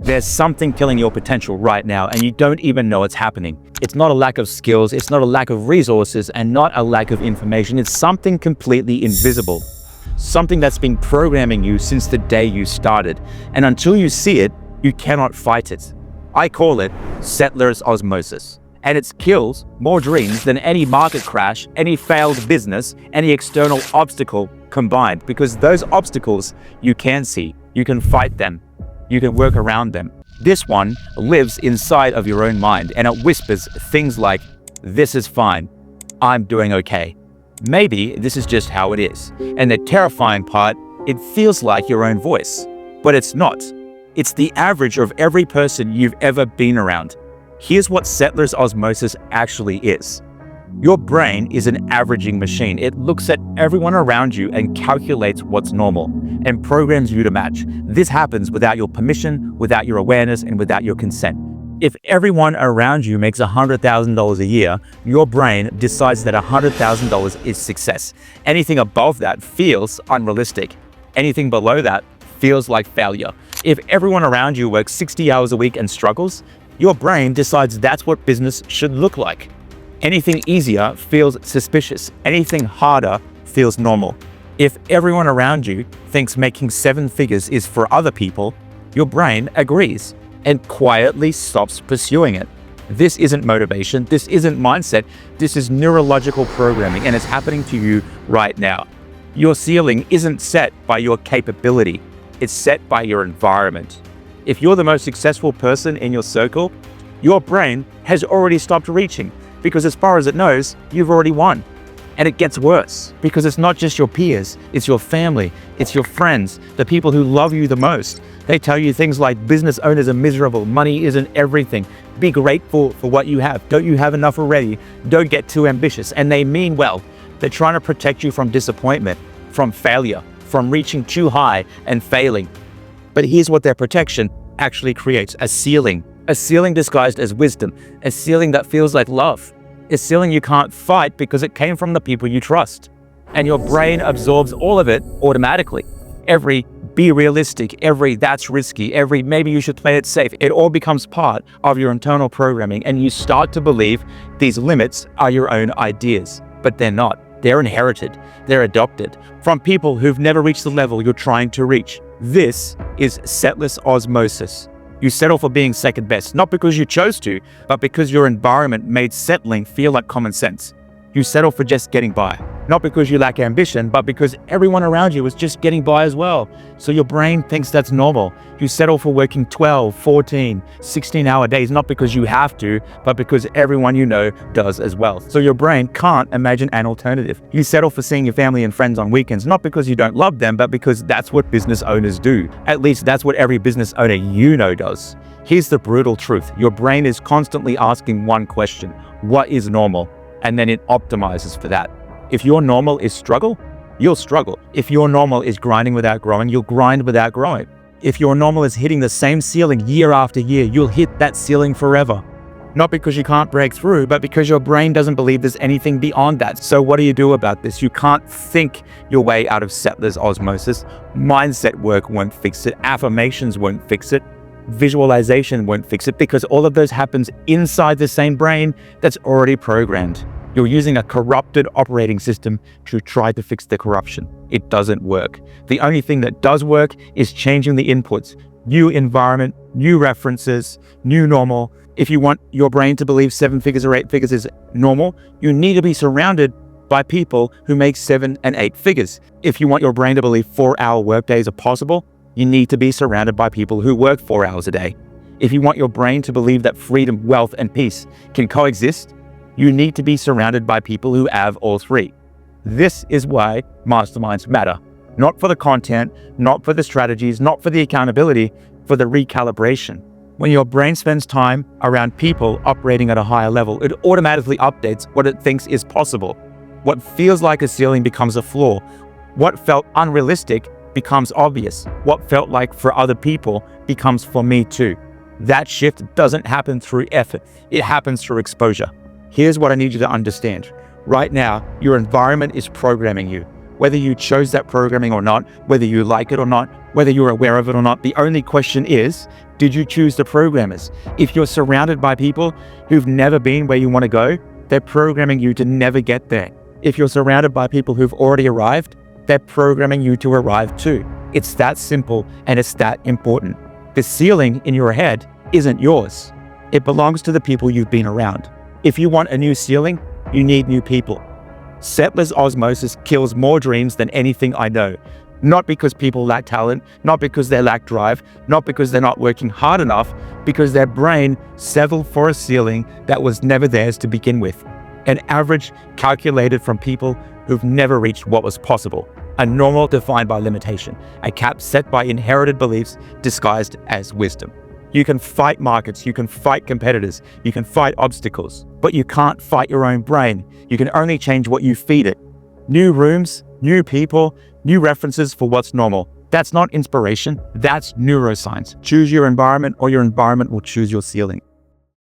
There's something killing your potential right now, and you don't even know it's happening. It's not a lack of skills, it's not a lack of resources, and not a lack of information. It's something completely invisible. Something that's been programming you since the day you started. And until you see it, you cannot fight it. I call it settler's osmosis. And it kills more dreams than any market crash, any failed business, any external obstacle combined. Because those obstacles you can see, you can fight them, you can work around them. This one lives inside of your own mind, and it whispers things like, "This is fine, I'm doing okay. Maybe this is just how it is." And the terrifying part, it feels like your own voice, but it's not. It's the average of every person you've ever been around. Here's what settler's osmosis actually is. Your brain is an averaging machine. It looks at everyone around you and calculates what's normal and programs you to match. This happens without your permission, without your awareness, and without your consent. If everyone around you makes $100,000 a year, your brain decides that $100,000 is success. Anything above that feels unrealistic. Anything below that feels like failure. If everyone around you works 60 hours a week and struggles, your brain decides that's what business should look like. Anything easier feels suspicious. Anything harder feels normal. If everyone around you thinks making 7 figures is for other people, your brain agrees and quietly stops pursuing it. This isn't motivation. This isn't mindset. This is neurological programming, and it's happening to you right now. Your ceiling isn't set by your capability. It's set by your environment. If you're the most successful person in your circle, your brain has already stopped reaching, because as far as it knows, you've already won. And it gets worse, because it's not just your peers, it's your family, it's your friends, the people who love you the most. They tell you things like business owners are miserable, money isn't everything, be grateful for what you have, don't you have enough already, don't get too ambitious. And they mean well. They're trying to protect you from disappointment, from failure, from reaching too high and failing. But here's what their protection actually creates: a ceiling disguised as wisdom, a ceiling that feels like love, a ceiling you can't fight because it came from the people you trust. And your brain absorbs all of it automatically. Every be realistic, every that's risky, every maybe you should play it safe, it all becomes part of your internal programming, and you start to believe these limits are your own ideas. But they're not. They're inherited. They're adopted from people who've never reached the level you're trying to reach. This is settler's osmosis. You settle for being second best, not because you chose to, but because your environment made settling feel like common sense. You settle for just getting by, not because you lack ambition, but because everyone around you is just getting by as well. So your brain thinks that's normal. You settle for working 12, 14, 16-hour days, not because you have to, but because everyone you know does as well. So your brain can't imagine an alternative. You settle for seeing your family and friends on weekends, not because you don't love them, but because that's what business owners do. At least that's what every business owner you know does. Here's the brutal truth. Your brain is constantly asking one question: what is normal? And then it optimizes for that. If your normal is struggle, you'll struggle. If your normal is grinding without growing, you'll grind without growing. If your normal is hitting the same ceiling year after year, you'll hit that ceiling forever. Not because you can't break through, but because your brain doesn't believe there's anything beyond that. So what do you do about this? You can't think your way out of settler's osmosis. Mindset work won't fix it. Affirmations won't fix it. Visualization won't fix it, because all of those happens inside the same brain that's already programmed. You're using a corrupted operating system to try to fix the corruption. It doesn't work. The only thing that does work is changing the inputs. New environment, new references, new normal. If you want your brain to believe 7 figures or 8 figures is normal, you need to be surrounded by people who make 7 and 8 figures. If you want your brain to believe 4-hour workdays are possible, you need to be surrounded by people who work 4 hours a day. If you want your brain to believe that freedom, wealth, and peace can coexist, you need to be surrounded by people who have all three. This is why masterminds matter. Not for the content, not for the strategies, not for the accountability, for the recalibration. When your brain spends time around people operating at a higher level, it automatically updates what it thinks is possible. What feels like a ceiling becomes a floor. What felt unrealistic becomes obvious. What felt like for other people becomes for me too. That shift doesn't happen through effort. It happens through exposure. Here's what I need you to understand. Right now, your environment is programming you. Whether you chose that programming or not, whether you like it or not, whether you're aware of it or not, the only question is, did you choose the programmers? If you're surrounded by people who've never been where you want to go, they're programming you to never get there. If you're surrounded by people who've already arrived, they're programming you to arrive too. It's that simple and it's that important. The ceiling in your head isn't yours. It belongs to the people you've been around. If you want a new ceiling, you need new people. Settler's osmosis kills more dreams than anything I know. Not because people lack talent, not because they lack drive, not because they're not working hard enough, because their brain settled for a ceiling that was never theirs to begin with. An average calculated from people who've never reached what was possible. A normal defined by limitation. A cap set by inherited beliefs disguised as wisdom. You can fight markets, you can fight competitors, you can fight obstacles, but you can't fight your own brain. You can only change what you feed it. New rooms, new people, new references for what's normal. That's not inspiration, that's neuroscience. Choose your environment or your environment will choose your ceiling.